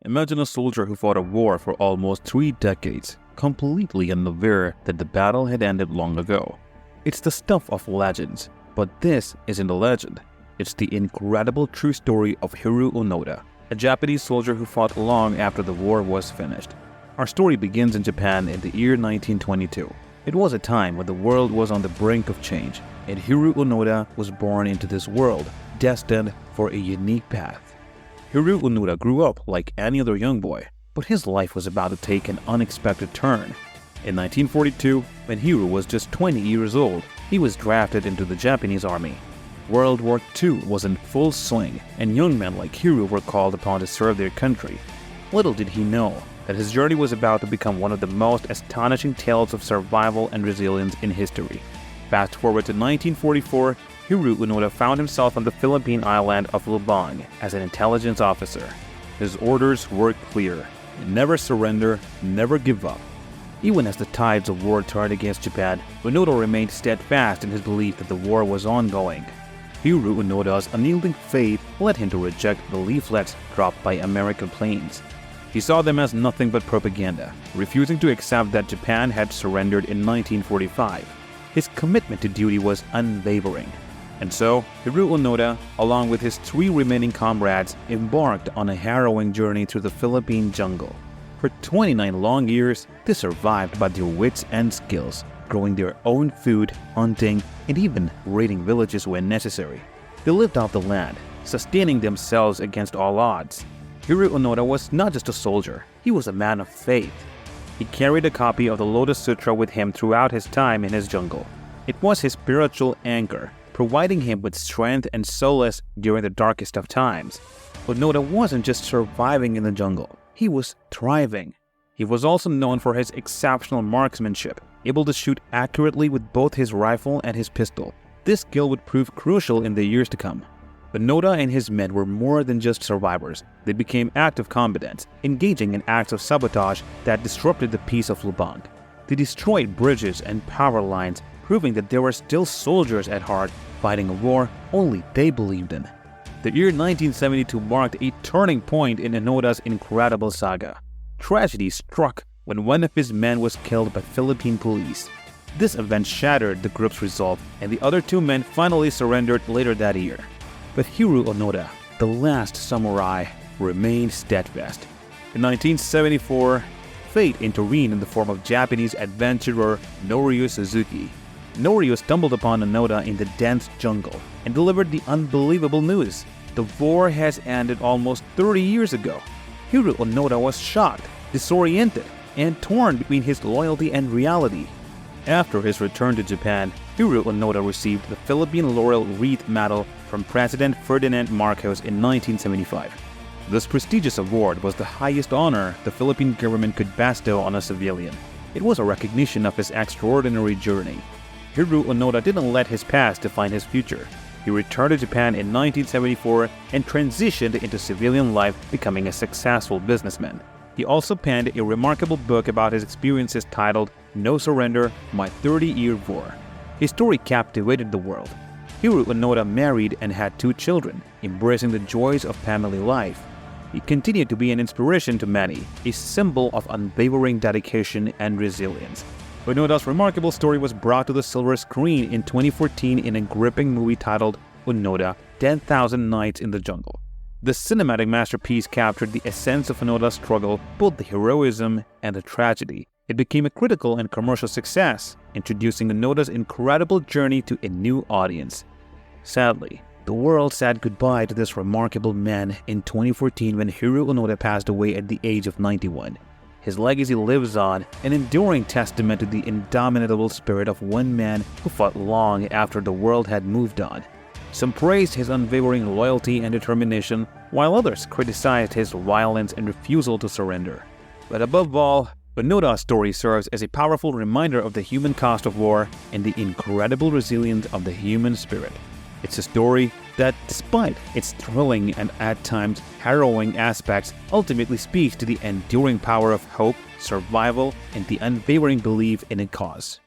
Imagine a soldier who fought a war for almost 3 decades, completely unaware that the battle had ended long ago. It's the stuff of legends, but this isn't a legend. It's the incredible true story of Hiroo Onoda, a Japanese soldier who fought long after the war was finished. Our story begins in Japan in the year 1922. It was a time when the world was on the brink of change, and Hiroo Onoda was born into this world, destined for a unique path. Hiroo Onoda grew up like any other young boy, but his life was about to take an unexpected turn. In 1942, when Hiroo was just 20 years old, he was drafted into the Japanese army. World War II was in full swing, and young men like Hiroo were called upon to serve their country. Little did he know that his journey was about to become one of the most astonishing tales of survival and resilience in history. Fast forward to 1944, Hiroo Onoda found himself on the Philippine island of Lubang as an intelligence officer. His orders were clear: never surrender, never give up. Even as the tides of war turned against Japan, Onoda remained steadfast in his belief that the war was ongoing. Hiroo Onoda's unyielding faith led him to reject the leaflets dropped by American planes. He saw them as nothing but propaganda, refusing to accept that Japan had surrendered in 1945. His commitment to duty was unwavering. And so, Hiroo Onoda, along with his 3 remaining comrades, embarked on a harrowing journey through the Philippine jungle. For 29 long years, they survived by their wits and skills, growing their own food, hunting, and even raiding villages when necessary. They lived off the land, sustaining themselves against all odds. Hiroo Onoda was not just a soldier, he was a man of faith. He carried a copy of the Lotus Sutra with him throughout his time in his jungle. It was his spiritual anchor, providing him with strength and solace during the darkest of times. Onoda wasn't just surviving in the jungle, he was thriving. He was also known for his exceptional marksmanship, able to shoot accurately with both his rifle and his pistol. This skill would prove crucial in the years to come. Onoda and his men were more than just survivors. They became active combatants, engaging in acts of sabotage that disrupted the peace of Lubang. They destroyed bridges and power lines, proving that there were still soldiers at heart fighting a war only they believed in. The year 1972 marked a turning point in Onoda's incredible saga. Tragedy struck when one of his men was killed by Philippine police. This event shattered the group's resolve, and the other 2 men finally surrendered later that year. But Hiroo Onoda, the last samurai, remained steadfast. In 1974, fate intervened in the form of Japanese adventurer Hiroo Suzuki. Hiroo stumbled upon Onoda in the dense jungle and delivered the unbelievable news: the war has ended almost 30 years ago. Hiroo Onoda was shocked, disoriented, and torn between his loyalty and reality. After his return to Japan, Hiroo Onoda received the Philippine Laurel Wreath Medal from President Ferdinand Marcos in 1975. This prestigious award was the highest honor the Philippine government could bestow on a civilian. It was a recognition of his extraordinary journey. Hiroo Onoda didn't let his past define his future. He returned to Japan in 1974 and transitioned into civilian life, becoming a successful businessman. He also penned a remarkable book about his experiences titled No Surrender: My 30-Year War. His story captivated the world. Hiroo Onoda married and had 2 children, embracing the joys of family life. He continued to be an inspiration to many, a symbol of unwavering dedication and resilience. Onoda's remarkable story was brought to the silver screen in 2014 in a gripping movie titled Onoda: 10,000 Nights in the Jungle. This cinematic masterpiece captured the essence of Onoda's struggle, both the heroism and the tragedy. It became a critical and commercial success, introducing Onoda's incredible journey to a new audience. Sadly, the world said goodbye to this remarkable man in 2014 when Hiroo Onoda passed away at the age of 91. His legacy lives on, an enduring testament to the indomitable spirit of one man who fought long after the world had moved on. Some praised his unwavering loyalty and determination, while others criticized his violence and refusal to surrender. But above all, Onoda's story serves as a powerful reminder of the human cost of war and the incredible resilience of the human spirit. It's a story that, despite its thrilling and at times harrowing aspects, ultimately speaks to the enduring power of hope, survival, and the unwavering belief in a cause.